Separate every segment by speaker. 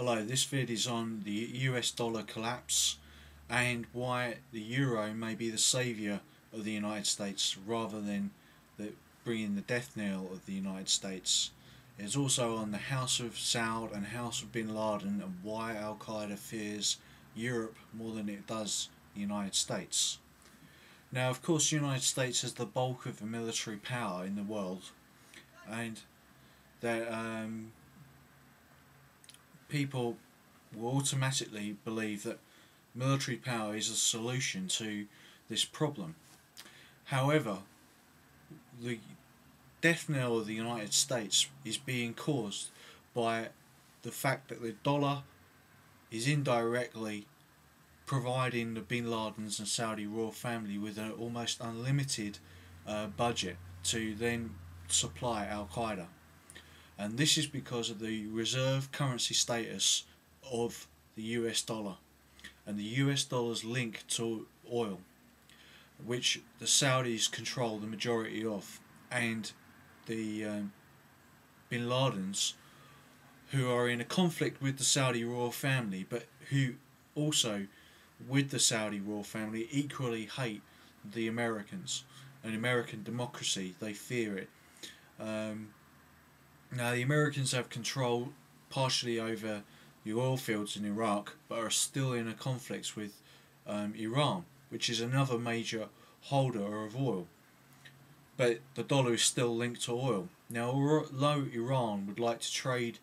Speaker 1: Hello, this vid is on the US dollar collapse and why the euro may be the saviour of the United States rather than bringing the death knell of the United States. It's also on the House of Saud and House of Binladen and why AlQueada fears Europe more than it does the United States. Now, of course, the United States has the bulk of the military power in the world, and that people will automatically believe that military power is a solution to this problem. However, the death knell of the United States is being caused by the fact that the dollar is indirectly providing the Bin Ladens and Saudi royal family with an almost unlimited budget to then supply AlQueada. And this is because of the reserve currency status of the US dollar and the US dollar's link to oil, which the Saudis control the majority of, and the Bin Ladens, who are in a conflict with the Saudi royal family, but who also, with the Saudi royal family, equally hate the Americans and American democracy. They fear it. Now, the Americans have control partially over the oil fields in Iraq, but are still in a conflict with Iran, which is another major holder of oil. But the dollar is still linked to oil. Now, although Iran would like to trade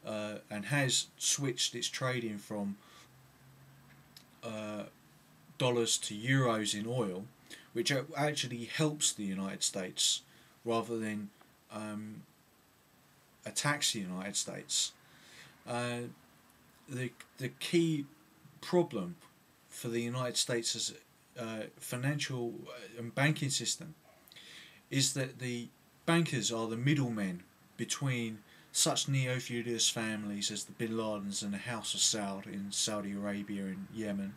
Speaker 1: and has switched its trading from dollars to euros in oil, which actually helps the United States rather than attacks the United States. The key problem for the United States' financial and banking system is that the bankers are the middlemen between such neo-feudalist families as the Bin Ladens and the House of Saud in Saudi Arabia and Yemen,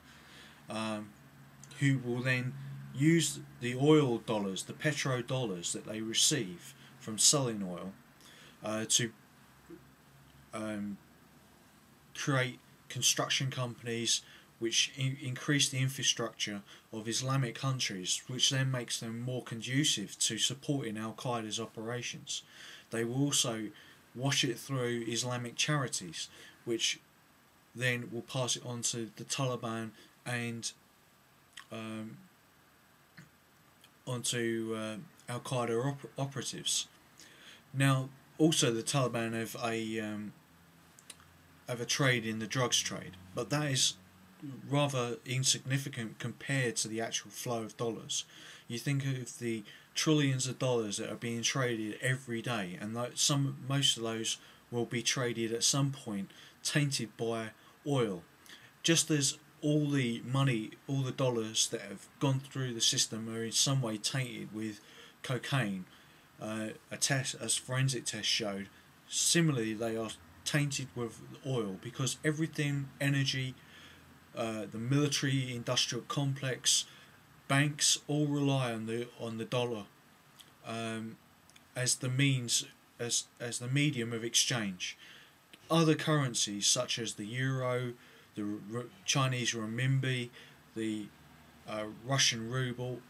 Speaker 1: who will then use the oil dollars, the petrodollars that they receive from selling oil, to create construction companies which increase the infrastructure of Islamic countries, which then makes them more conducive to supporting AlQueada's operations. They will also wash it through Islamic charities, which then will pass it on to the Taliban and onto AlQueada operatives. Now, also the Taliban have a trade in the drugs trade, but that is rather insignificant compared to the actual flow of dollars. You think of the trillions of dollars that are being traded every day, and most of those will be traded at some point tainted by oil. Just as all the money, all the dollars that have gone through the system are in some way tainted with cocaine, as forensic tests showed, similarly they are tainted with oil, because everything, energy, the military industrial complex, banks, all rely on the dollar as the means, as the medium of exchange. Other currencies such as the euro, the Chinese renminbi, the Russian ruble,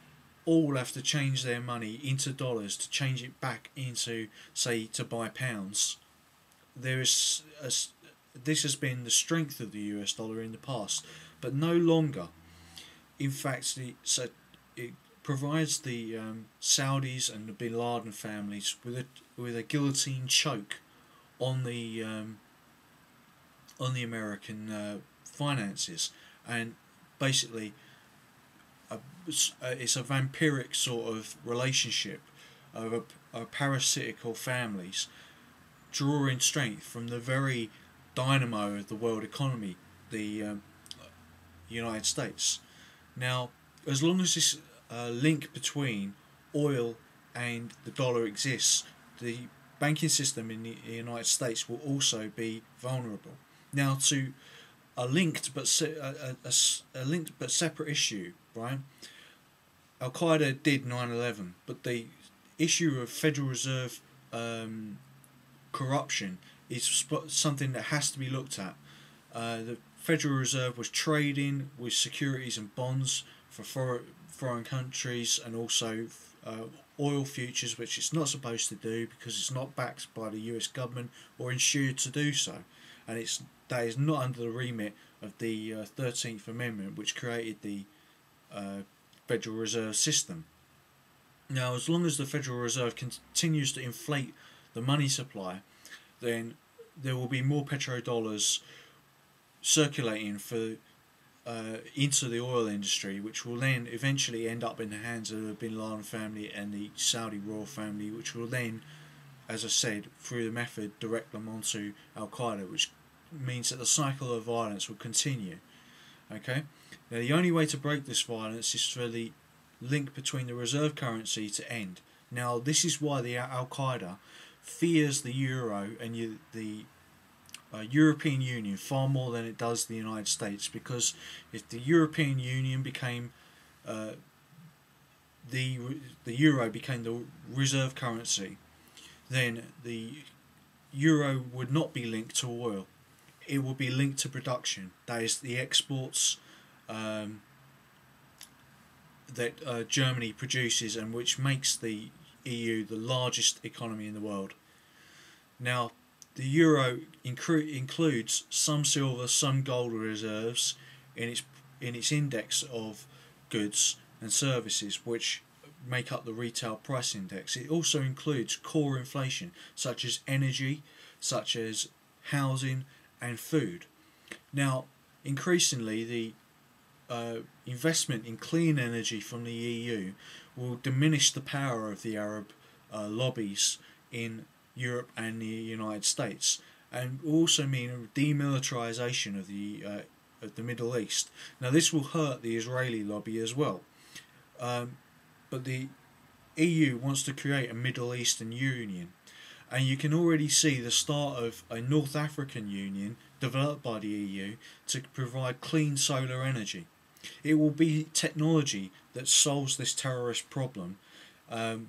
Speaker 1: all have to change their money into dollars to change it back into, say, to buy pounds. This has been the strength of the US dollar in the past, but no longer. In fact, it provides the Saudis and the Bin Laden families with a guillotine choke on the American finances, and basically it's a vampiric sort of relationship of parasitical families drawing strength from the very dynamo of the world economy, the United States. Now, as long as this link between oil and the dollar exists, the banking system in the United States will also be vulnerable. Now, to a linked but separate issue, right? AlQueada did 9/11, but the issue of Federal Reserve corruption is something that has to be looked at The Federal Reserve was trading with securities and bonds for foreign countries, and also oil futures, which it's not supposed to do because it's not backed by the US government or insured to do so, and that is not under the remit of the 13th Amendment, which created the Federal Reserve System. Now, as long as the Federal Reserve continues to inflate the money supply, then there will be more petrodollars circulating into the oil industry, which will then eventually end up in the hands of the Bin Laden family and the Saudi royal family, which will then, as I said, through the method, direct them onto AlQueada, which means that the cycle of violence will continue. Okay? Now, the only way to break this violence is for the link between the reserve currency to end. Now, this is why the AlQueada fears the euro and the European Union far more than it does the United States, because if the European Union became the euro became the reserve currency, then the euro would not be linked to oil. It would be linked to production, that is the exports that Germany produces, and which makes the EU the largest economy in the world. Now, the euro includes some silver, some gold reserves in its index of goods and services, which make up the retail price index. It also includes core inflation, such as energy, such as housing and food. Now, increasingly, the investment in clean energy from the EU will diminish the power of the Arab lobbies in Europe and the United States, and will also mean a demilitarization of the Middle East. Now, this will hurt the Israeli lobby as well, but the EU wants to create a Middle Eastern Union, and you can already see the start of a North African Union developed by the EU to provide clean solar energy. It will be technology that solves this terrorist problem and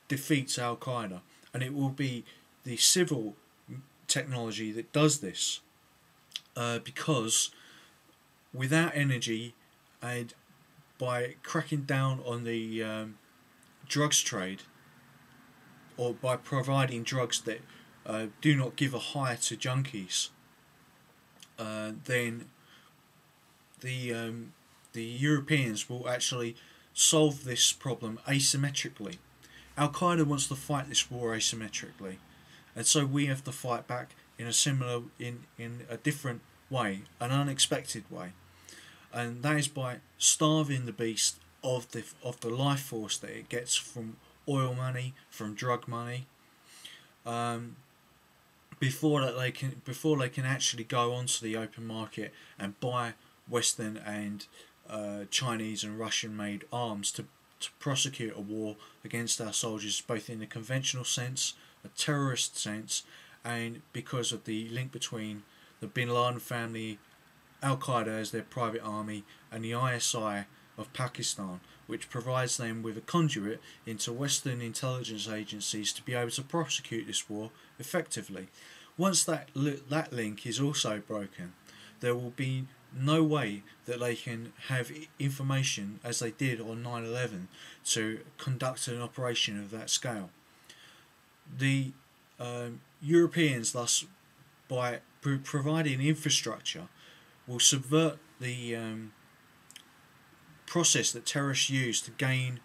Speaker 1: defeats AlQueada, and it will be the civil technology that does this, because without energy, and by cracking down on the drugs trade, or by providing drugs that do not give a high to junkies, then the Europeans will actually solve this problem asymmetrically. AlQueada wants to fight this war asymmetrically, and so we have to fight back in a different way, an unexpected way, and that is by starving the beast of the life force that it gets from oil money, from drug money, before they can actually go onto the open market and buy Western and Chinese and Russian made arms to prosecute a war against our soldiers, both in the conventional sense, a terrorist sense, and because of the link between the Bin Laden family, AlQueada as their private army, and the ISI of Pakistan, which provides them with a conduit into Western intelligence agencies to be able to prosecute this war effectively. Once that link is also broken, there will be no way that they can have information, as they did on 9/11, to conduct an operation of that scale. The Europeans, thus, by providing infrastructure, will subvert the process that terrorists use to gain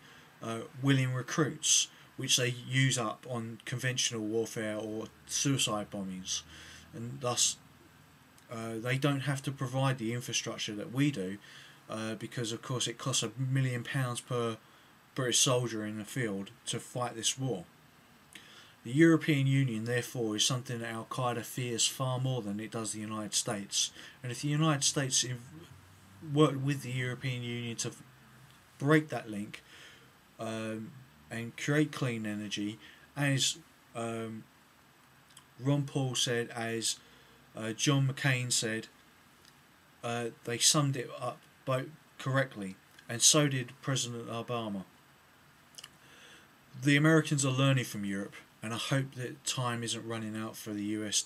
Speaker 1: willing recruits, which they use up on conventional warfare or suicide bombings, and thus they don't have to provide the infrastructure that we do, because of course it costs £1 million per British soldier in the field to fight this war. The European Union, therefore, is something that AlQueada fears far more than it does the United States. And if the United States worked with the European Union to break that link and create clean energy, as Ron Paul said, as John McCain said, they summed it up both correctly, and so did President Obama. The Americans are learning from Europe, and I hope that time isn't running out for the US.